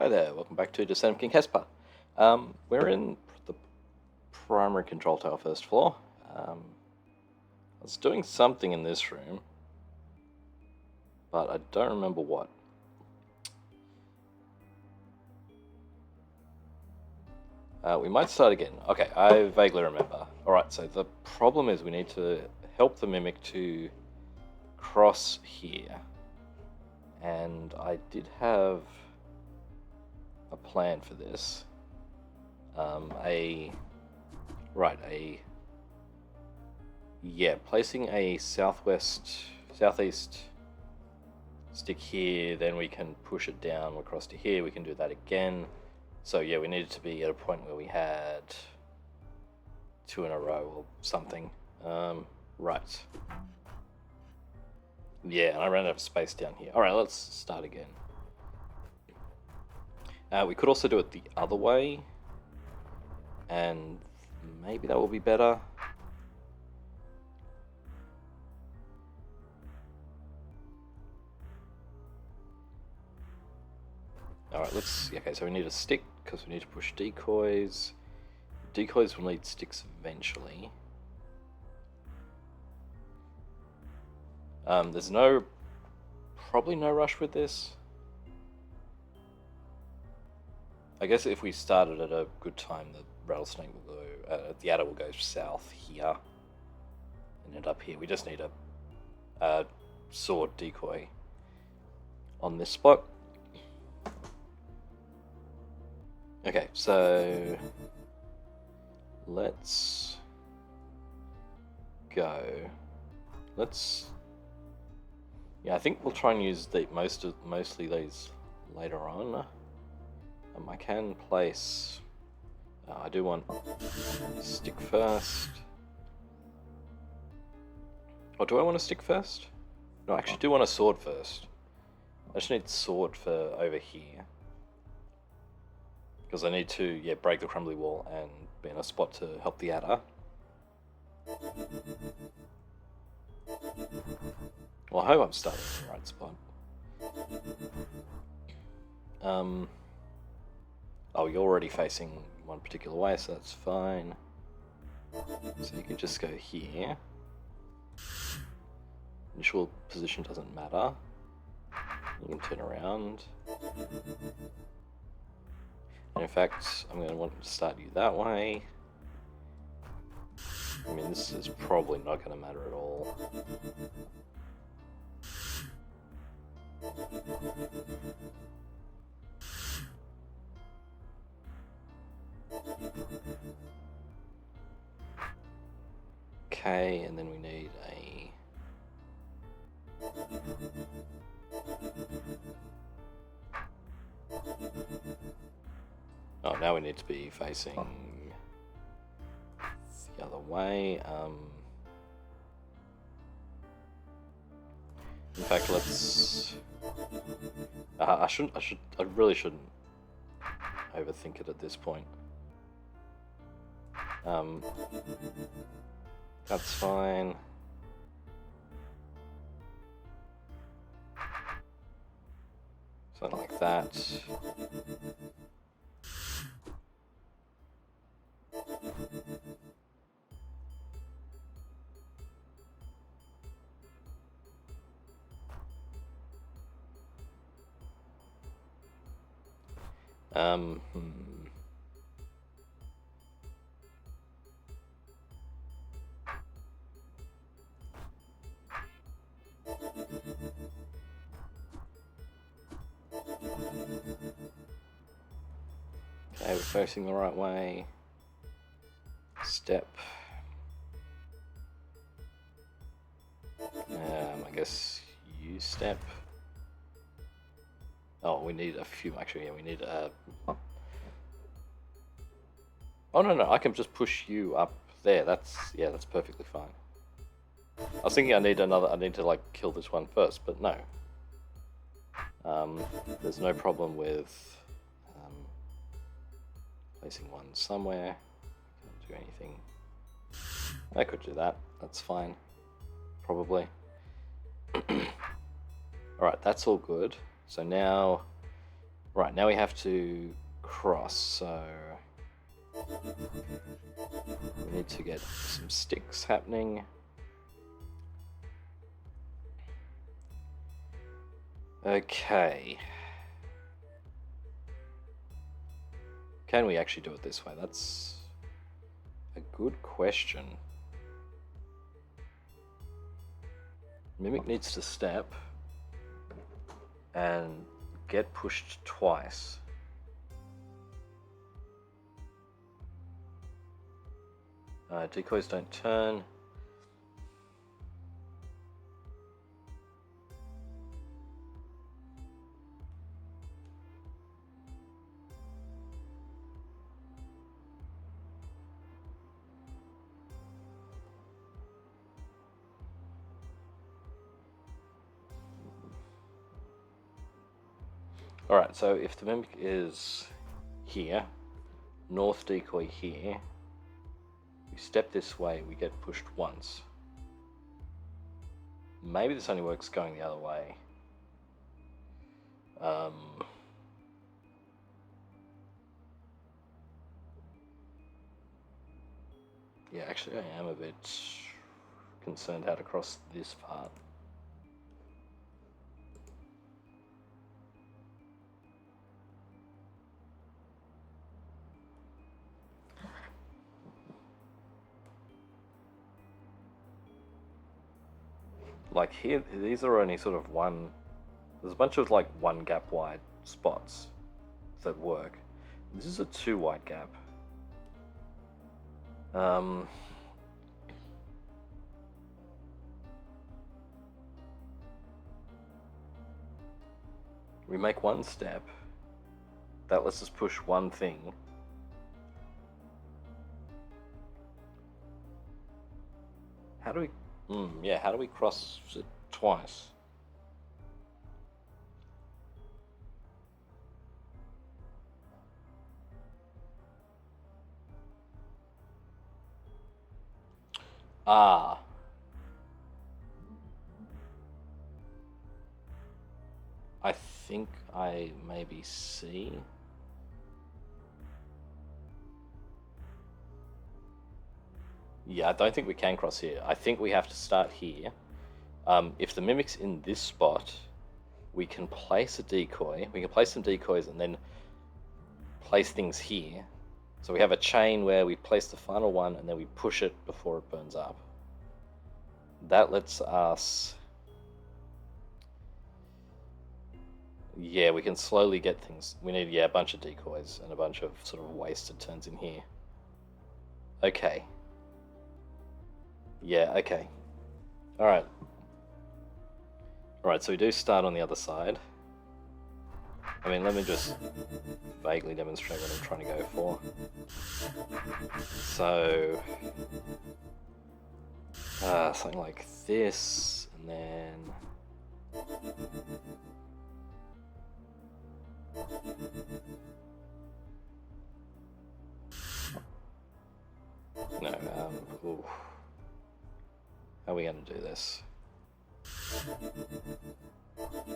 Hi there, welcome back to Descent of King Hesper. We're in the primary control tower, first floor. I was doing something in this room, but I don't remember what. We might start again. Okay, I vaguely remember. Alright, so the problem is we need to help the Mimic to cross here. And I did have a plan for this. Placing a southeast stick here, then we can push it down across to here. We can do that again. So yeah, we needed to be at a point where we had 2 in a row or something. Right. Yeah, and I ran out of space down here. Alright, let's start again. We could also do it the other way, and maybe that will be better. Alright, okay, so we need a stick, because we need to push decoys. Decoys will need sticks eventually. There's probably no rush with this. I guess if we started at a good time, the rattlesnake will go, the adder will go south here and end up here. We just need a sword decoy on this spot. Okay, so let's go. Yeah, I think we'll try and use mostly these later on. I can place. I do want stick first. Or do I want a stick first? No, I actually do want a sword first. I just need sword for over here. Because I need to, break the crumbly wall and be in a spot to help the adder. Well, I hope I'm starting in the right spot. Oh, you're already facing one particular way, so that's fine. So you can just go here. Initial position doesn't matter. You can turn around. And in fact, I'm going to want to start you that way. I mean, this is probably not going to matter at all. Okay, and then we need a... Oh, now we need to be facing the other way. In fact, let's... I really shouldn't overthink it at this point. That's fine. Something like that. Okay, we're facing the right way. Step. I guess you step. Oh, we need a few. Actually, yeah, we need a. Oh no, I can just push you up there. That's perfectly fine. I was thinking I need to like kill this one first, but no. There's no problem with placing one somewhere. Can't do anything. I could do that. That's fine. Probably. Alright, that's all good. So now Right, now we have to cross, so we need to get some sticks happening. Okay. Can we actually do it this way? That's a good question. Mimic needs to step and get pushed twice. Decoys don't turn. Alright, so if the Mimic is here, north decoy here, we step this way, we get pushed once. Maybe this only works going the other way. Yeah, actually I am a bit concerned how to cross this part. Like here, these are only sort of one, there's a bunch of like one gap wide spots that work. This is a 2 wide gap. We make one step, that lets us push one thing. How do we, yeah, how do we cross it twice? Ah. I think I maybe see. Yeah, I don't think we can cross here. I think we have to start here. If the Mimic's in this spot, we can place a decoy. We can place some decoys and then place things here. So we have a chain where we place the final one and then we push it before it burns up. That lets us... Yeah, we can slowly get things. We need, yeah, a bunch of decoys and a bunch of sort of wasted turns in here. Okay. Yeah, okay. Alright. Alright, so we do start on the other side. I mean, let me just vaguely demonstrate what I'm trying to go for. So... something like this, and then... No, ooh. How are we going to do this?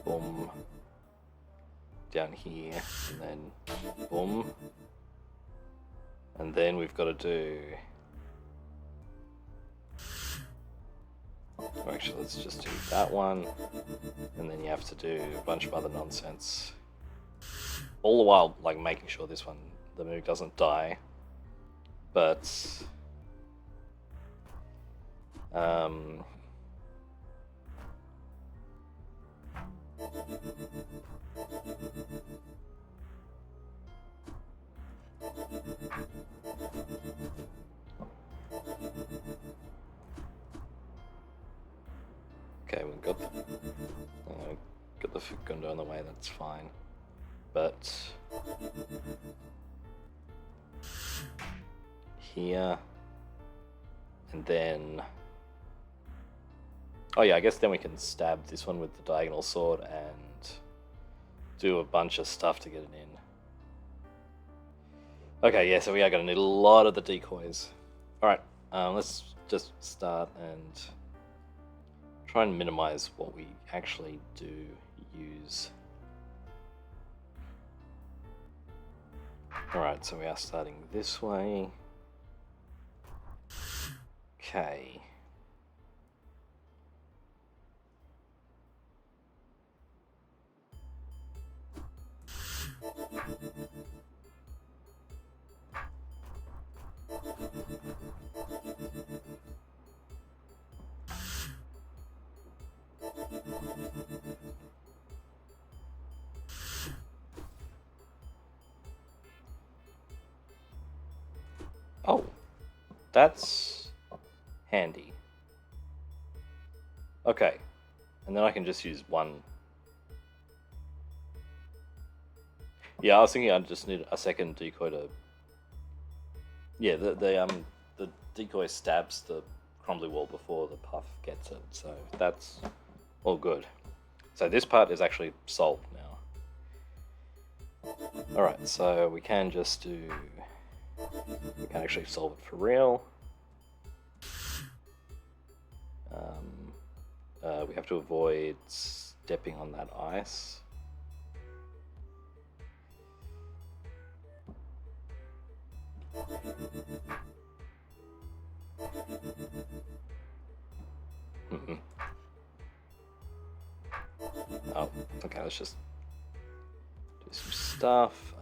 Boom. Down here, and then boom. And then we've got to do... Or actually, let's just do that one. And then you have to do a bunch of other nonsense. All the while, like, making sure this one, the Mimic doesn't die. But... Okay, we've got the Fukundo on the way, that's fine. But... here... And then... Oh yeah, I guess then we can stab this one with the diagonal sword and do a bunch of stuff to get it in. Okay, yeah, so we are going to need a lot of the decoys. Alright, let's just start and try and minimize what we actually do use. Alright, so we are starting this way. Okay. Oh, that's handy. Okay, and then I can just use one. Yeah, I was thinking I just need a second decoy to. Yeah, the decoy stabs the crumbly wall before the puff gets it, so that's all good. So this part is actually solved now. Alright, so we can just do... We can actually solve it for real. We have to avoid stepping on that ice. Oh, okay, let's just do some stuff.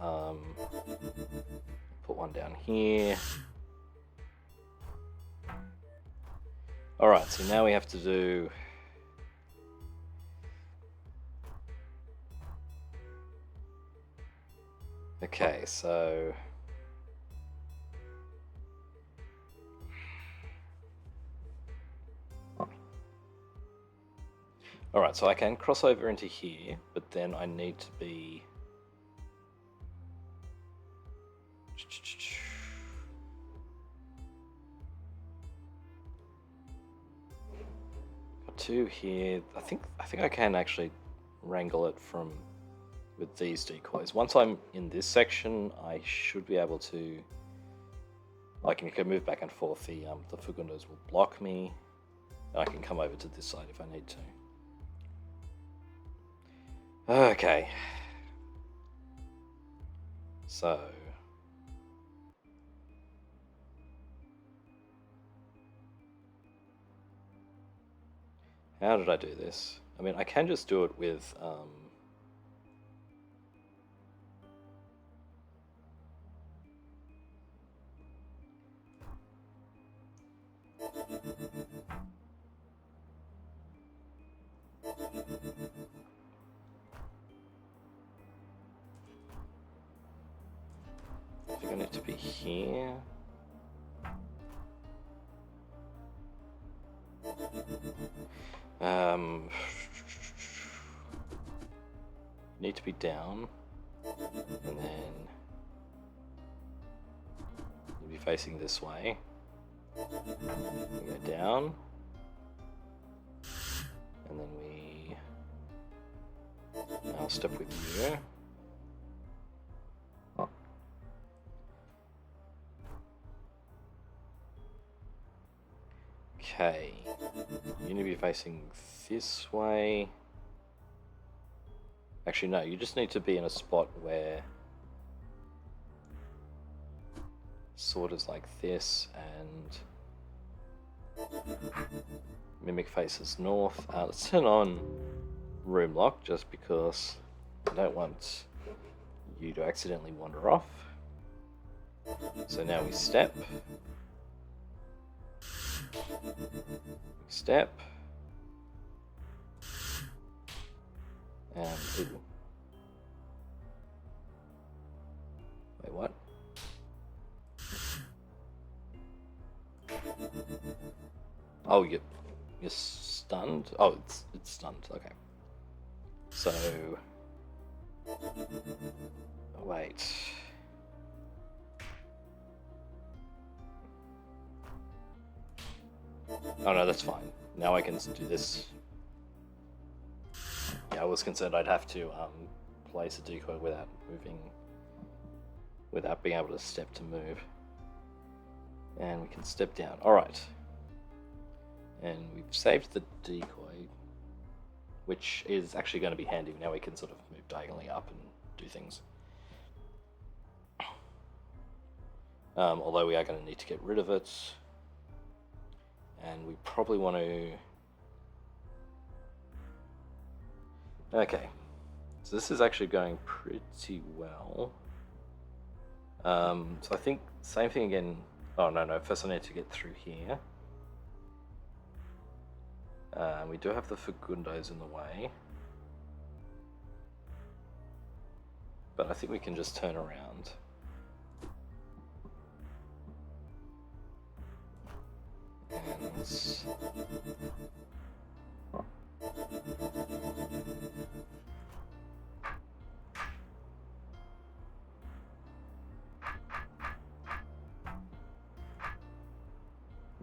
Put one down here. Alright, so now we have to do... Okay, so... Alright, so I can cross over into here, but then I need to be... Got two here. I think I can actually wrangle it from with these decoys. Once I'm in this section, I should be able to... I can move back and forth. The Fugundos will block me, and I can come over to this side if I need to. Okay. So... How did I do this? I mean, I can just do it with... I think I need to be here. Need to be down, and then you'll be facing this way. We go down, and then I'll step with you. Okay, you need to be facing this way. Actually, no, you just need to be in a spot where sword is like this, and Mimic faces north. Let's turn on room lock just because I don't want you to accidentally wander off. So now we step. Step. And ooh. Wait, what? Oh, you're stunned? Oh, it's stunned. Okay. So wait. Oh no, that's fine. Now I can do this. Yeah, I was concerned I'd have to place a decoy without moving, without being able to step to move. And we can step down. Alright. And we've saved the decoy, which is actually going to be handy. Now we can sort of move diagonally up and do things. although we are going to need to get rid of it. And we probably want to... Okay, so this is actually going pretty well. So I think same thing again. Oh, no, first I need to get through here. We do have the Fagundos in the way. But I think we can just turn around. And...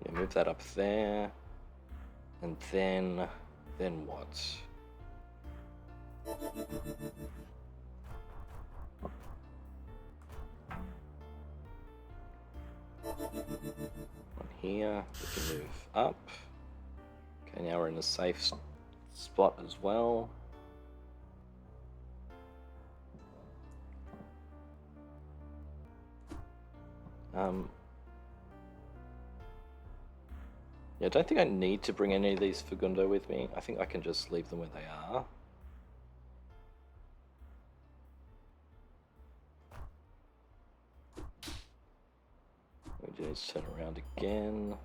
yeah, move that up there. And then what? On here, we can move up. Okay, now we're in a safe spot as well. Yeah, I don't think I need to bring any of these Fagundo with me. I think I can just leave them where they are. We do need to turn around again.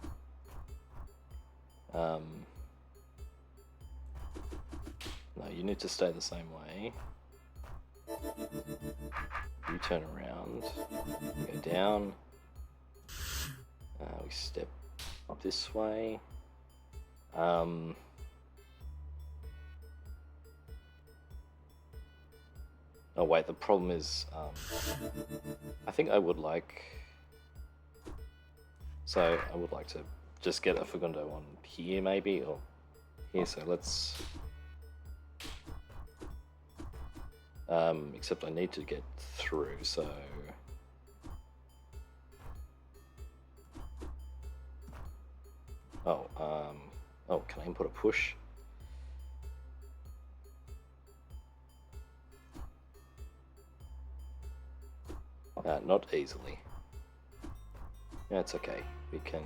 No, you need to stay the same way. You turn around, go down. We step this way. Oh wait, the problem is, I think I would like... So I would like to just get a Fagundo on here maybe, or here, so let's... except I need to get through, so... Oh, can I input a push? Not easily. Yeah, it's okay. We can...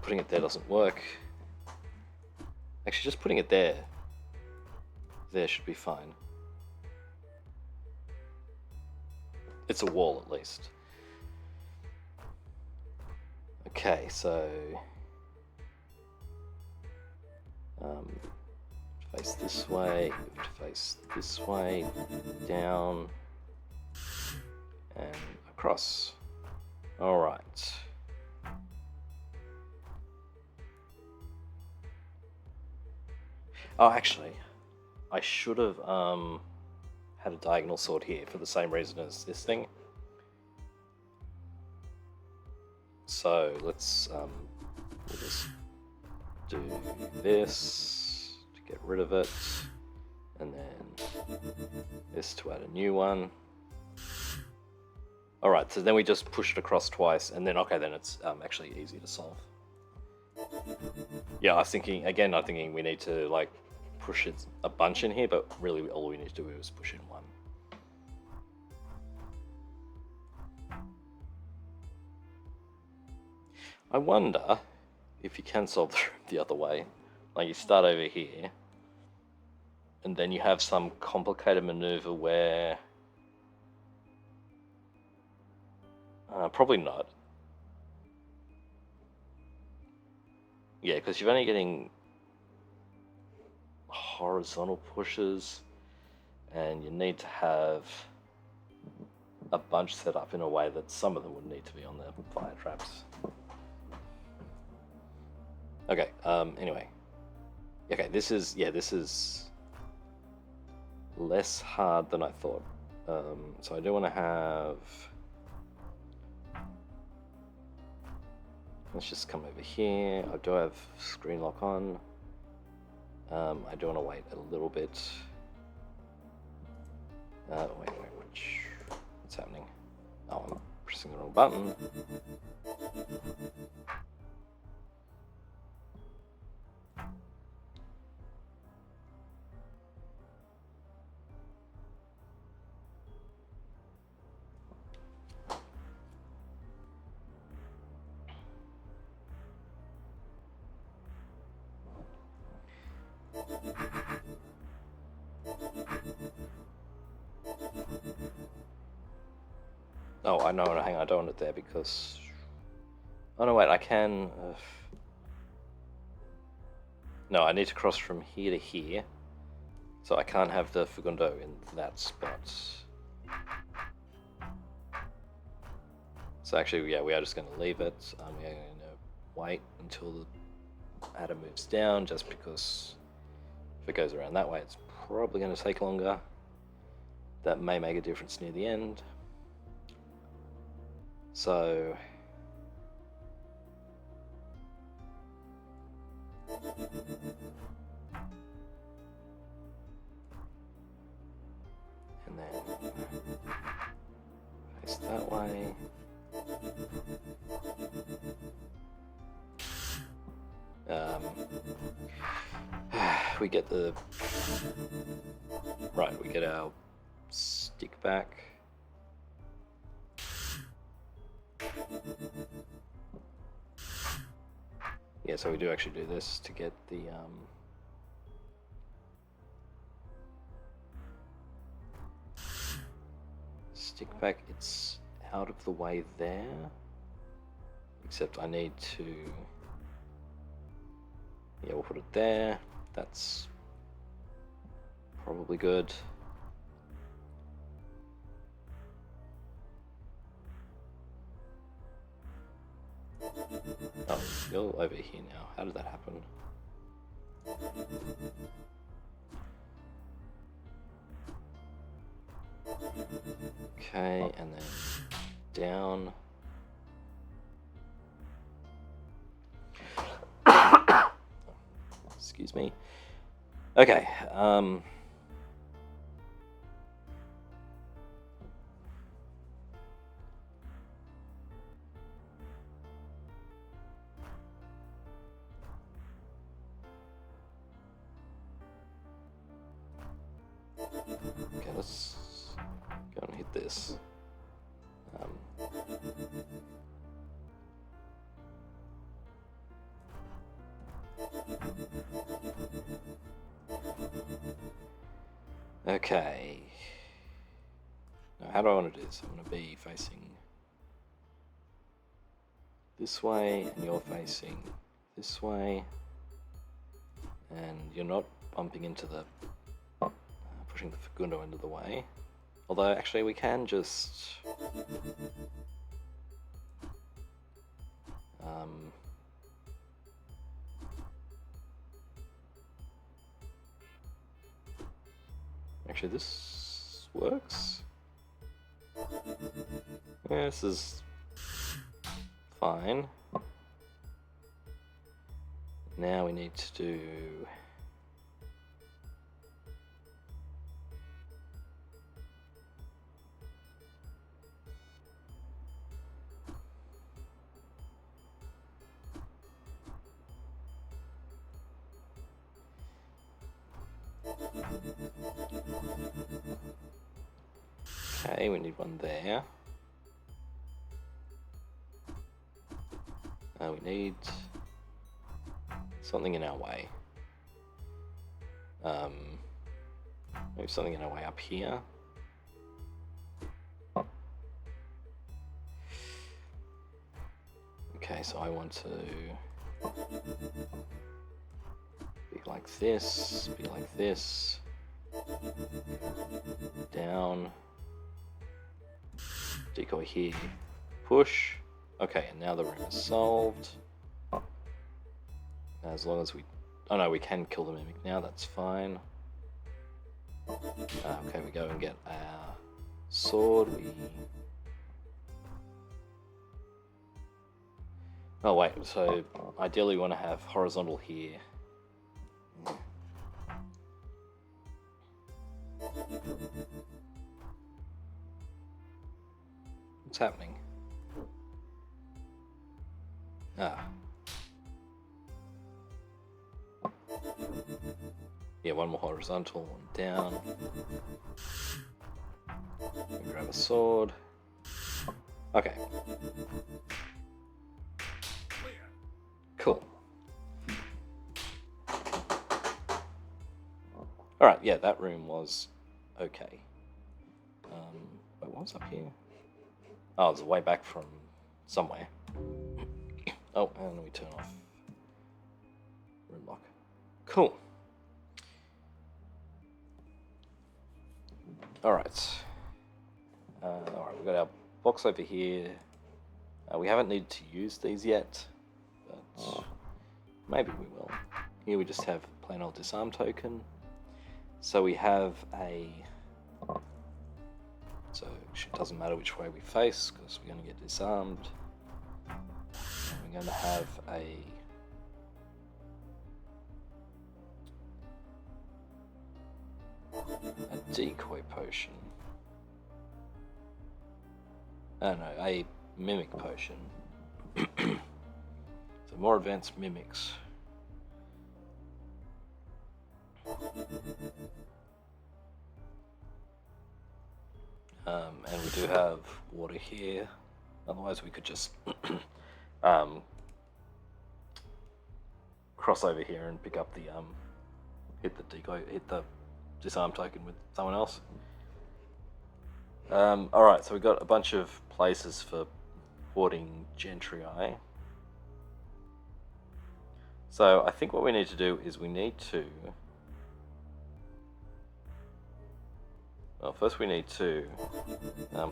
putting it there doesn't work. Actually, just putting it there should be fine. It's a wall, at least. Okay, so... face this way, face this way, down, and across. Alright. Oh, actually, I should have had a diagonal sword here for the same reason as this thing. So let's we'll just do this to get rid of it, and then this to add a new one. Alright, so then we just push it across twice, and then okay, then it's actually easy to solve. Yeah, I'm thinking we need to like push it a bunch in here, but really all we need to do is push in one. I wonder if you can solve the other way. Like you start over here, and then you have some complicated maneuver where... probably not. Yeah, because you're only getting horizontal pushes, and you need to have a bunch set up in a way that some of them would need to be on the fire traps. Okay, anyway. Okay, this is less hard than I thought. So I do want to have... Let's just come over here. I do have screen lock on. I do want to wait a little bit. Wait, what's happening? Oh, I'm pressing the wrong button. Oh, I know. Hang on, I don't want it there because. Oh no, wait. I can. No, I need to cross from here to here, so I can't have the Fagundo in that spot. So actually, yeah, we are just going to leave it. We are going to wait until the adder moves down, just because if it goes around that way, it's probably going to take longer. That may make a difference near the end. So and then face that way. We get the right. We get our stick back. Yeah, so we do actually do this to get the stick back. It's out of the way there, except I need to, yeah, we'll put it there. That's probably good. Oh, you're over here now. How did that happen? Okay, and then down. Excuse me. Okay, okay, let's go and hit this. Okay. Now, how do I want to do this? I'm going to be facing this way, and you're facing this way, and you're not bumping into the pushing the Fagundo into the way. Although, actually, we can just actually, this works. Yeah, this is fine. Now we need to do okay, we need one there. We need something in our way. Maybe something in our way up here. Okay, so I want to be like this, down, decoy here, push. Okay, and now the room is solved. As long as we... Oh no, we can kill the mimic now, that's fine. Okay, we go and get our sword. Oh wait, so ideally we want to have horizontal here. What's happening? Yeah, one more horizontal, one down. Grab a sword. Okay. Cool. Alright, yeah, that room was okay. Wait, what was up here? Oh, it's way back from somewhere. Oh, and we turn off room lock. Cool. Alright. Alright, we've got our box over here. We haven't needed to use these yet, but maybe we will. Here we just have plain old disarm token. So we have a... So it doesn't matter which way we face, because we're going to get disarmed. And we're going to have a decoy potion. Oh no, a mimic potion. So more advanced mimics. And we do have water here. Otherwise, we could just cross over here and pick up the hit the disarm token with someone else. All right, so we've got a bunch of places for porting Gentry. So I think what we need to do is we need to. Well, first we need to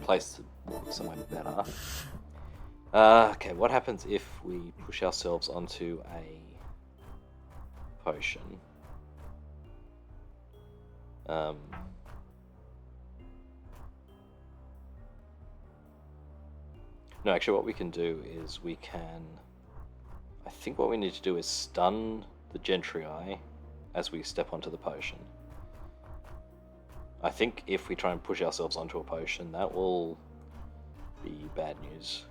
place the somewhere better. Okay, what happens if we push ourselves onto a potion? No, actually what we can do is we can... I think what we need to do is stun the Gentry as we step onto the potion. I think if we try and push ourselves onto a potion, that will be bad news.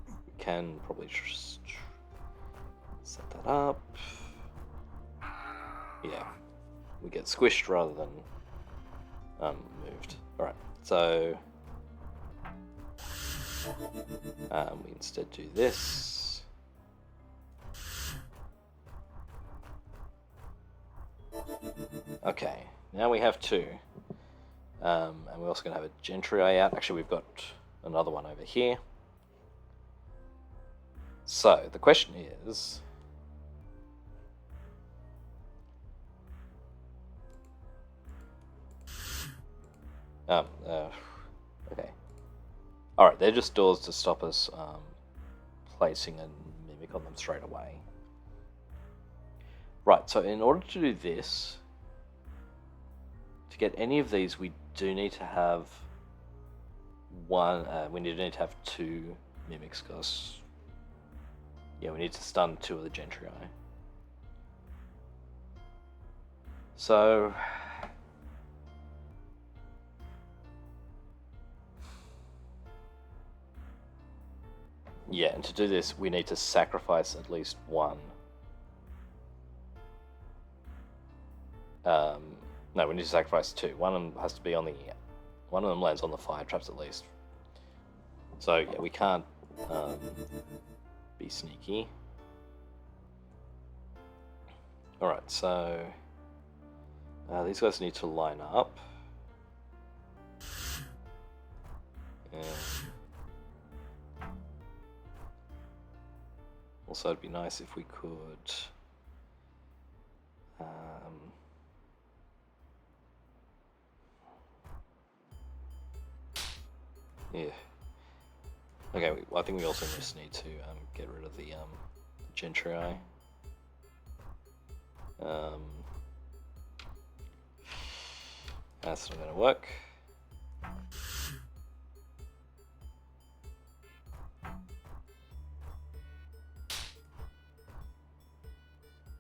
We can probably just set that up. Yeah, we get squished rather than moved. Alright, so we instead do this. Okay, now we have two. And we're also going to have a Gentry out. Actually, we've got another one over here. So, the question is... okay. Alright, they're just doors to stop us placing a mimic on them straight away. Right, so in order to do this, to get any of these, we do need to have one, we need to have two mimics, because, yeah, we need to stun two of the Gentry. So, yeah, and to do this, we need to sacrifice at least one. No, we need to sacrifice two. One of them has to be on the... One of them lands on the fire traps at least. So, yeah, we can't be sneaky. Alright, so... these guys need to line up. And also, it'd be nice if we could... yeah. Okay, I think we also just need to get rid of the Gentry. That's not going to work.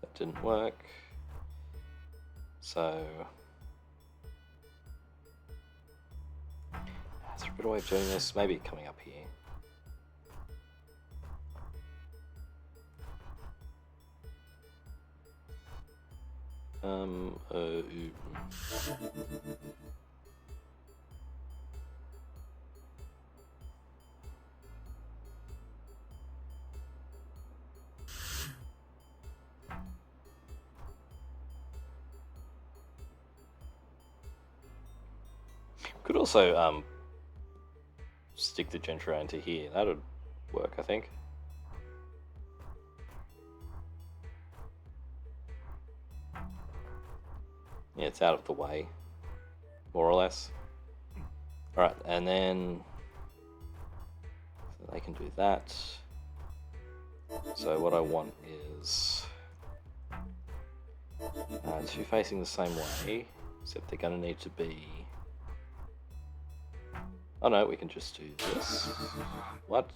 That didn't work. So... is there a better way of doing this? Maybe coming up here. Could also stick the gentry into here. That would work, I think. Yeah, it's out of the way, more or less. Alright, and then so they can do that. So what I want is two facing the same way, except they're going to need to be... Oh no, we can just do this. What?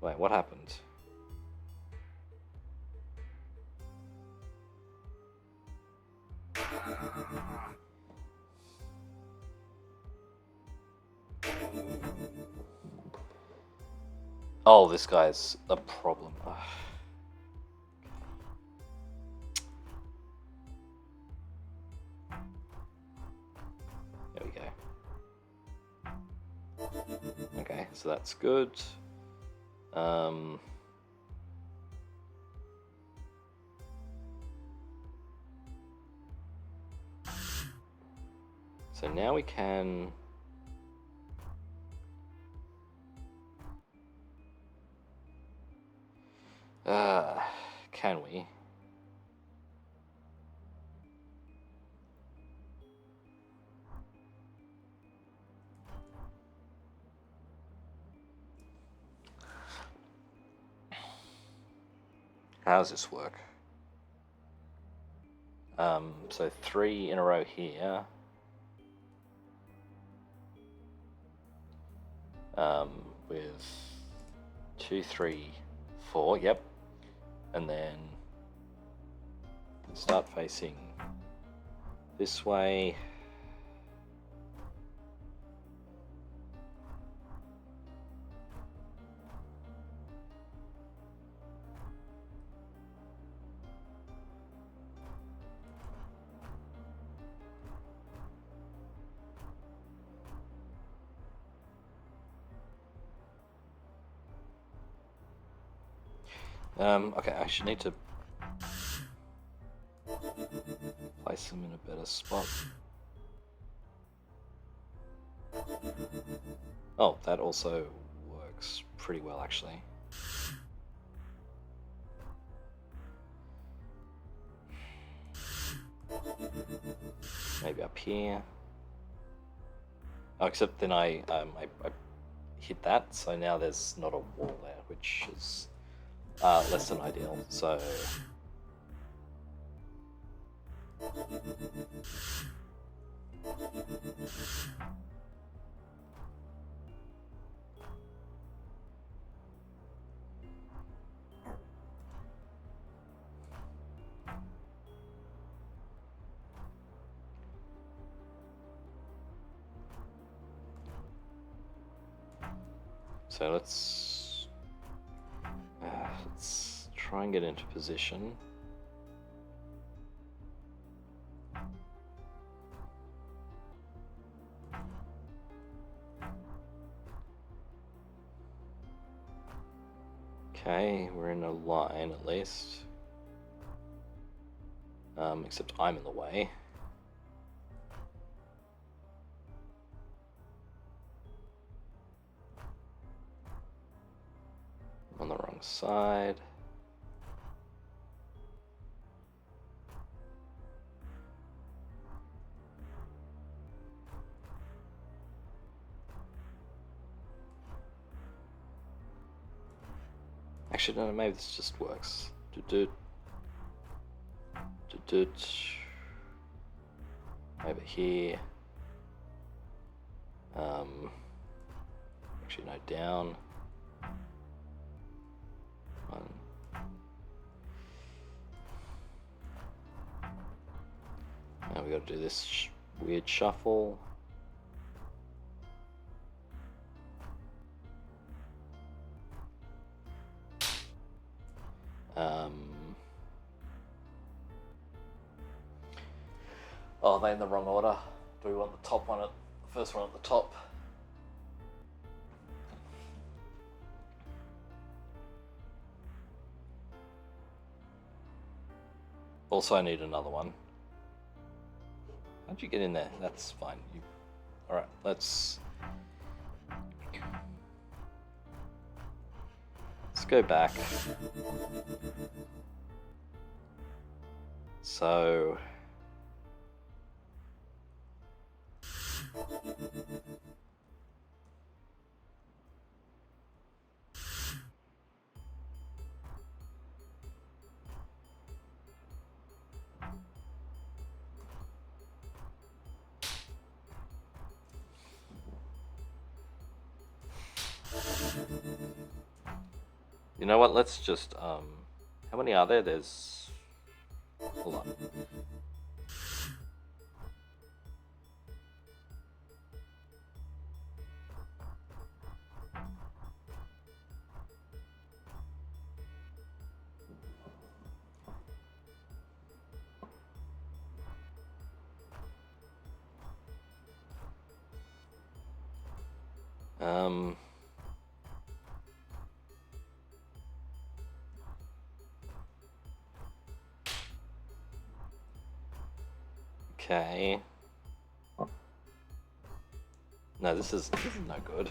Wait, what happened? Oh, this guy's a problem. Ugh. There we go. Okay, so that's good. So now we can... can we? How does this work? So 3 in a row here. With 2, 3, 4, yep. And then start facing this way. Okay, I should need to place them in a better spot. Oh, that also works pretty well, actually. Maybe up here. Oh, except then I hit that, so now there's not a wall there, which is less than ideal. So let's try and get into position. Okay, we're in a line at least. Except I'm in the way. On the wrong side. Actually, no, maybe this just works. Over here. Actually, no, down. One. Now we got to do this weird shuffle. Oh, they're in the wrong order. Do we want the top one the first one at the top? Also, I need another one. How'd you get in there? That's fine. Alright, let's go back. So... You know what, let's just, how many are there? There's a lot. Okay. No, this is no good.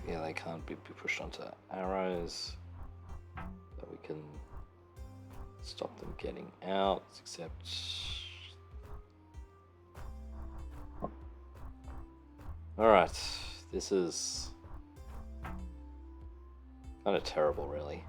Yeah, they can't be pushed onto arrows, but we can stop them getting out, except... Alright, this is kind of terrible, really.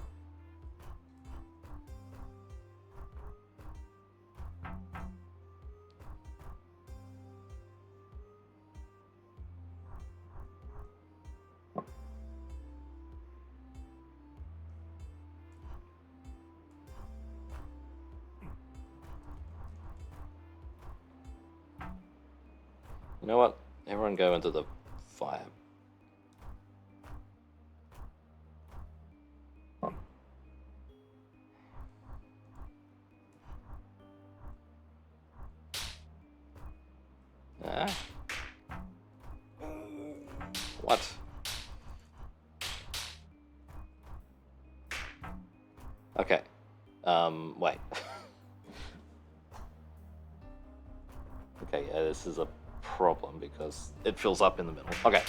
You know what? Everyone go into the fire. Ah. What? Okay. Wait. Okay, yeah, this is a problem because it fills up in the middle. Okay.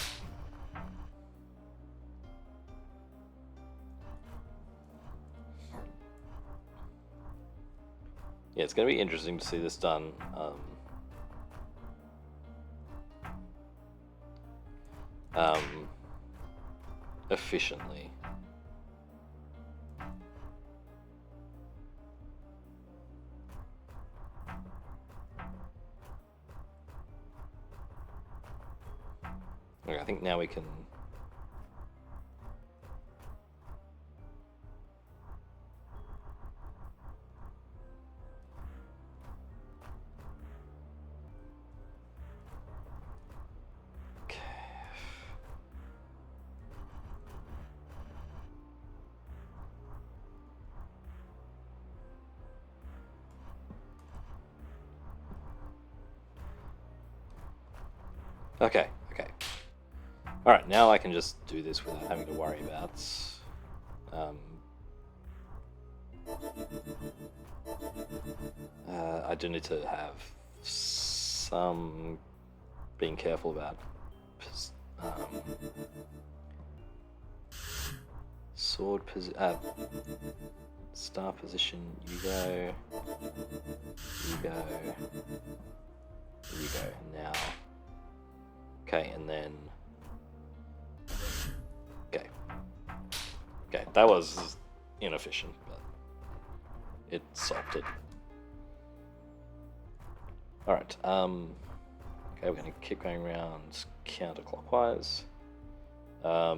Yeah, it's going to be interesting to see this done. Efficiently. Okay, I think now we can... Okay. Okay, okay. Alright, now I can just do this without having to worry about... I do need to have some being careful about sword star position. You go, you go, you go. Now, okay, and then okay. That was inefficient, but it solved it. Alright, okay, we're going to keep going around counterclockwise. I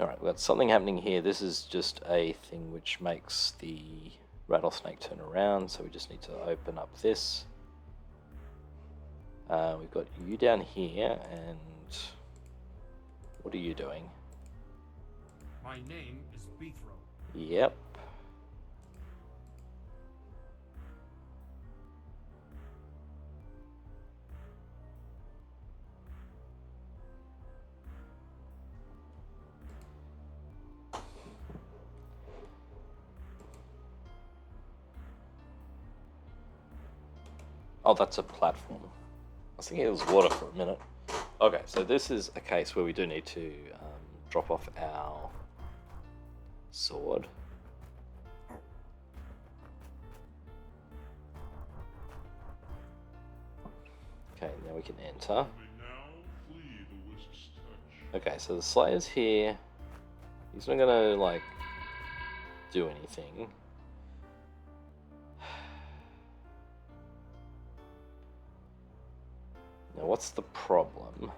Alright, we've got something happening here. This is just a thing which makes the rattlesnake turn around, so we just need to open up this. We've got you down here, and what are you doing? My name is Beethro. Yep. Oh, that's a platform. I was thinking it was water for a minute. Okay, so this is a case where we do need to drop off our sword. Okay, now we can enter. Okay, so the Slayer's here. He's not gonna, like, do anything. Now, what's the problem?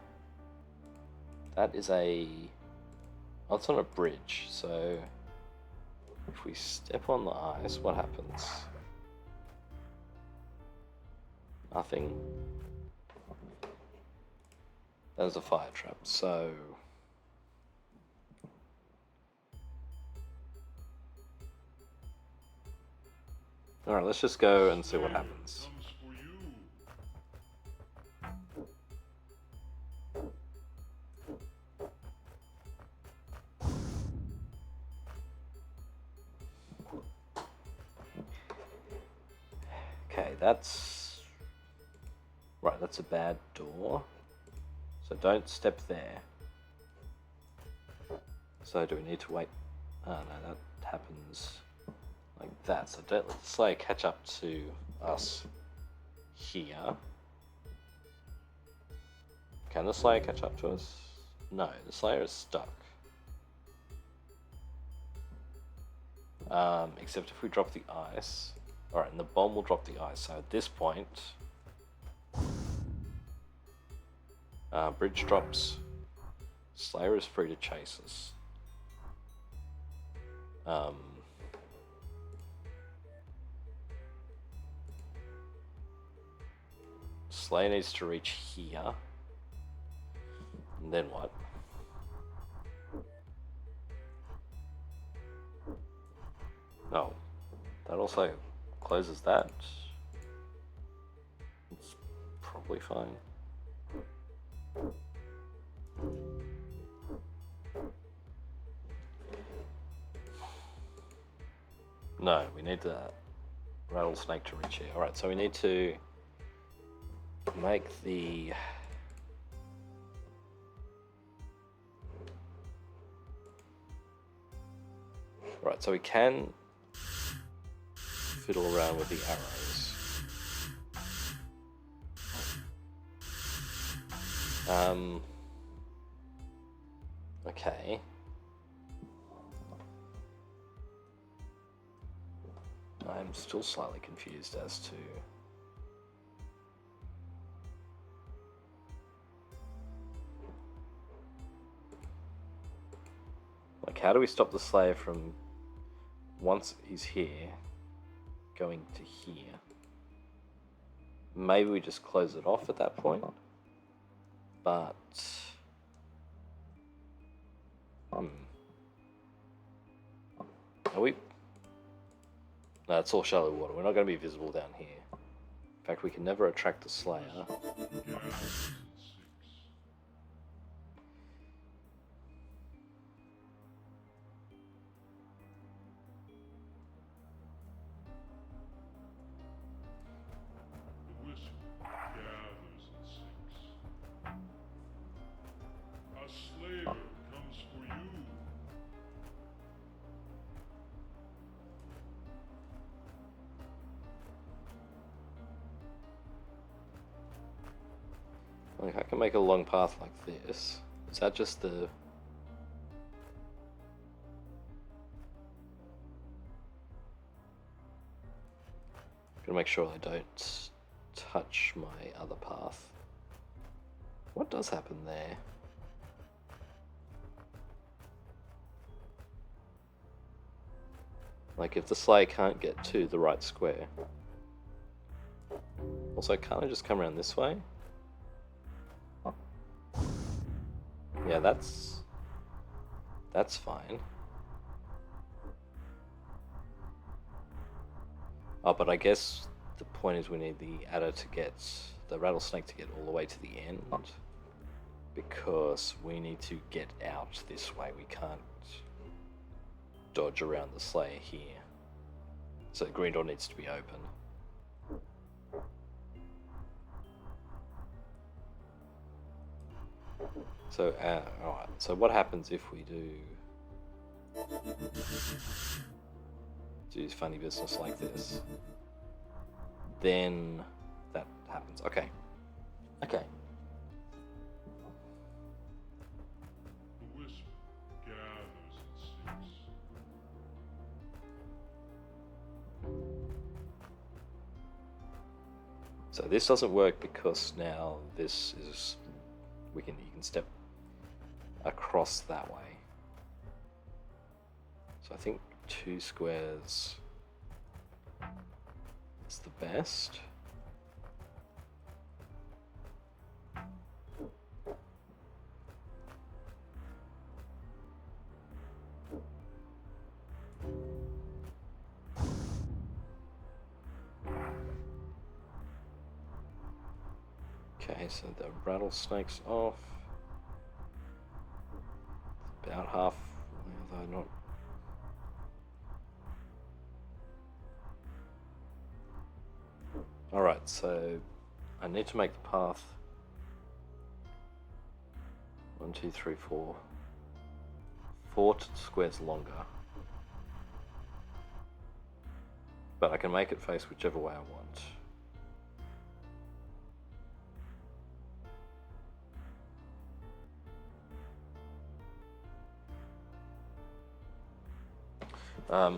That is a... Oh, it's on a bridge, so... If we step on the ice, what happens? Nothing. That is a fire trap, so... Alright, let's just go and see what happens. Okay, that's... Right, that's a bad door. So don't step there. So do we need to wait? Oh no, that happens like that. So don't let the Slayer catch up to us here. Can the Slayer catch up to us? No, the Slayer is stuck. Except if we drop the ice. Alright, and the bomb will drop the ice. So at this point, bridge drops. Slayer is free to chase us. Slayer needs to reach here. And then what? No. That also closes that. It's probably fine. No, we need the rattlesnake to reach here. Alright, so we need to make the... Right, so we can fiddle around with the arrows. Okay. I'm still slightly confused as to... Like, how do we stop the Slayer from, once he's here, going to here? Maybe we just close it off at that point? But... Are we... No, it's all shallow water. We're not going to be visible down here. In fact, we can never attract the Slayer. Like, I can make a long path like this. Is that just the... Gotta make sure I don't touch my other path. What does happen there? Like, if the sleigh can't get to the right square... Also, can't I just come around this way? Yeah, that's fine. Oh, but I guess the point is we need the adder to get... the rattlesnake to get all the way to the end. Because we need to get out this way. We can't dodge around the sleigh here. So the green door needs to be open. So, alright, so what happens if we do funny business like this? Then that happens. Okay. Okay. The wisp gathers and sinks. So this doesn't work because now this is... you can step across that way. So I think 2 squares is the best. Okay, so the rattlesnake's off. About half, although not. Alright, so I need to make the path 1, 2, 3, 4. 4 squares longer. But I can make it face whichever way I want.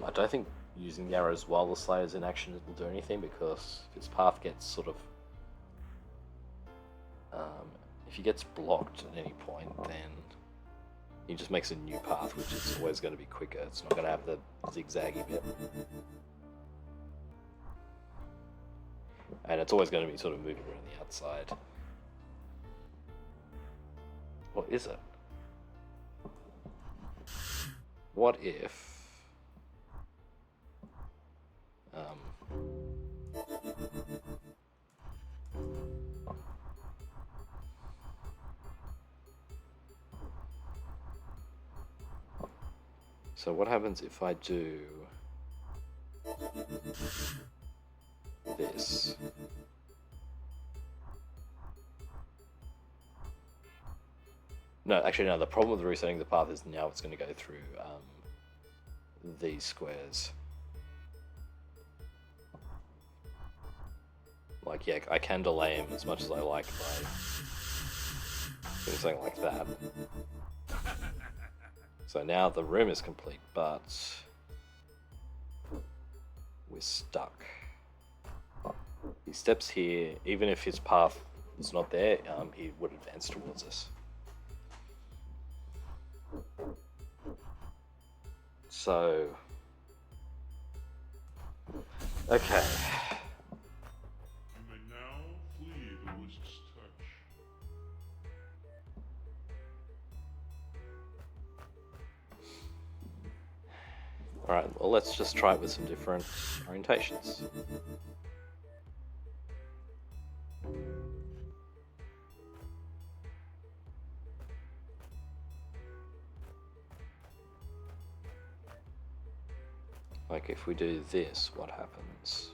I don't think using the arrows while the sleigh is in action will do anything, because if its path gets sort of... if he gets blocked at any point, then he just makes a new path, which is always going to be quicker. It's not going to have the zigzaggy bit. And it's always going to be sort of moving around the outside. What is it? What if... so what happens if I do this? No, actually no, the problem with resetting the path is now it's going to go through these squares. Like, yeah, I can delay him as much as I like by doing something like that. So now the room is complete, but we're stuck. He steps here, even if his path is not there, he would advance towards us. So, okay. You may now flee the wisp's touch. Alright, well, let's just try it with some different orientations. Like, if we do this, what happens?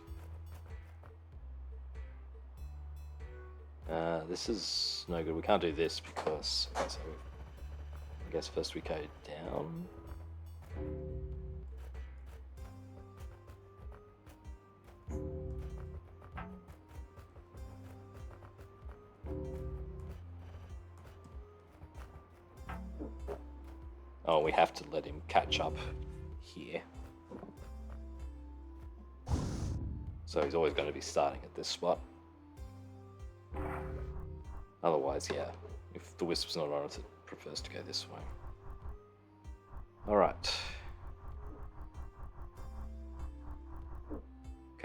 This is no good. We can't do this because... okay, so I guess first we go down. Oh, we have to let him catch up here. So he's always going to be starting at this spot. Otherwise, yeah, if the wisp's not on it, it prefers to go this way. Alright.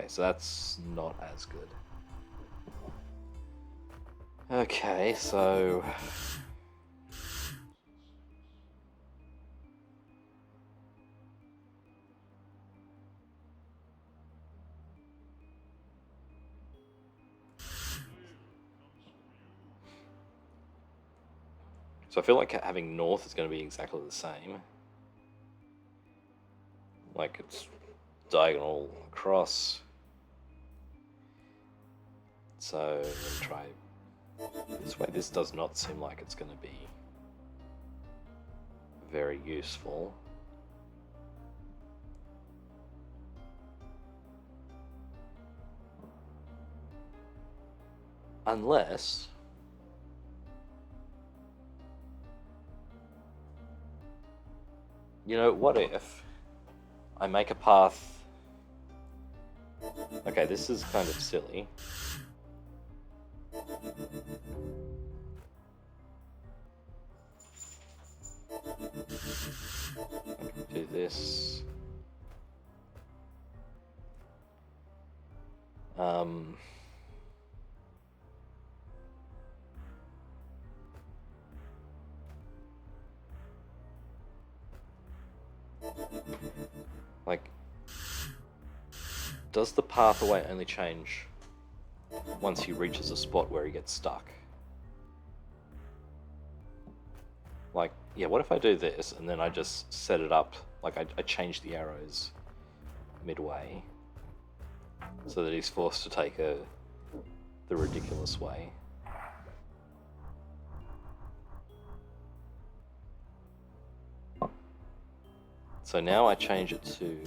Okay, so that's not as good. Okay, so I feel like having north is going to be exactly the same. Like it's diagonal across. So we'll try this way. This does not seem like it's going to be very useful. Unless you know, what if I make a path? Okay, this is kind of silly. Do this. Like, does the pathway only change once he reaches a spot where he gets stuck? Like, yeah, what if I do this and then I just set it up, like I change the arrows midway so that he's forced to take the ridiculous way? So now I change it to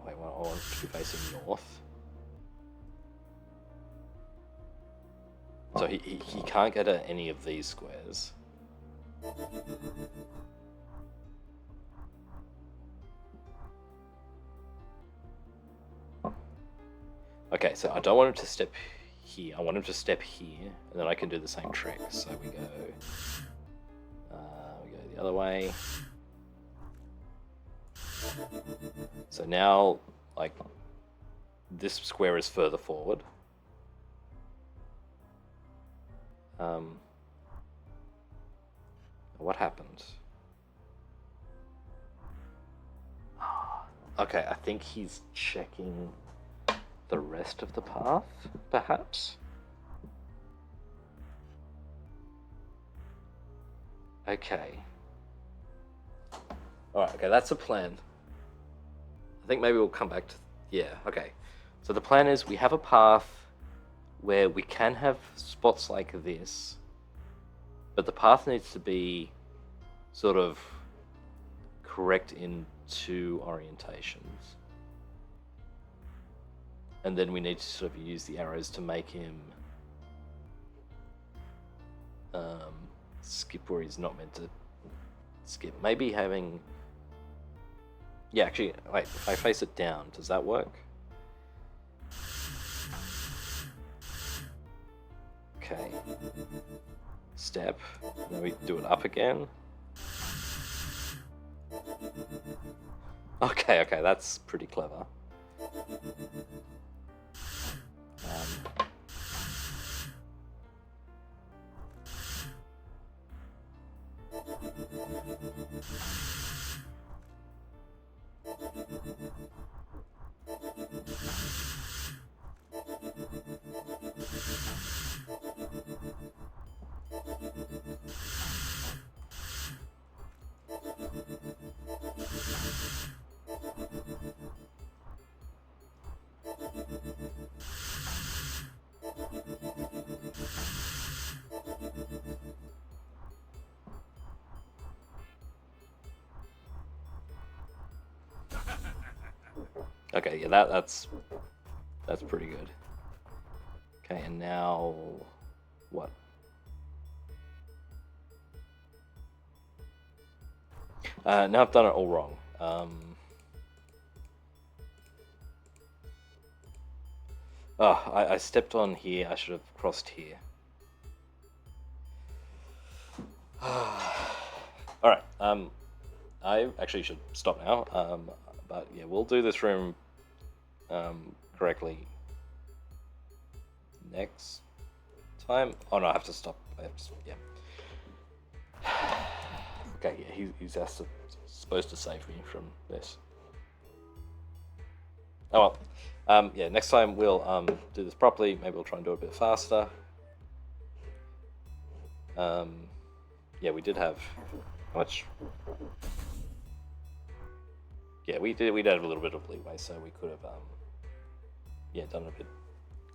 wait, well, I want it to be facing north. So he can't get at any of these squares. Okay, so I don't want him to step here. I want him to step here, and then I can do the same trick. So we go the other way. So now, like, this square is further forward. What happened? Okay, I think he's checking the rest of the path, perhaps? Okay. Alright, okay, that's a plan. I think maybe we'll come back to... Yeah, okay. So the plan is we have a path where we can have spots like this, but the path needs to be sort of correct in two orientations. And then we need to sort of use the arrows to make him skip where he's not meant to skip. Maybe having... Yeah, actually, wait, if I face it down, does that work? Okay. Step. Then we do it up again. Okay, that's pretty clever. Okay, yeah, that's pretty good. Okay, and now what? Now I've done it all wrong. I stepped on here. I should have crossed here. All right. I actually should stop now. But yeah, we'll do this room correctly next time. Oh no, I have to stop. Yeah. Okay, yeah, he's supposed to save me from this. Oh well. Yeah, next time we'll do this properly. Maybe we'll try and do it a bit faster. Yeah, we did have how much? Yeah, we did have a little bit of leeway, so we could have yeah, done it a bit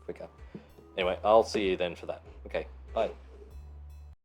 quicker. Anyway, I'll see you then for that. Okay, bye.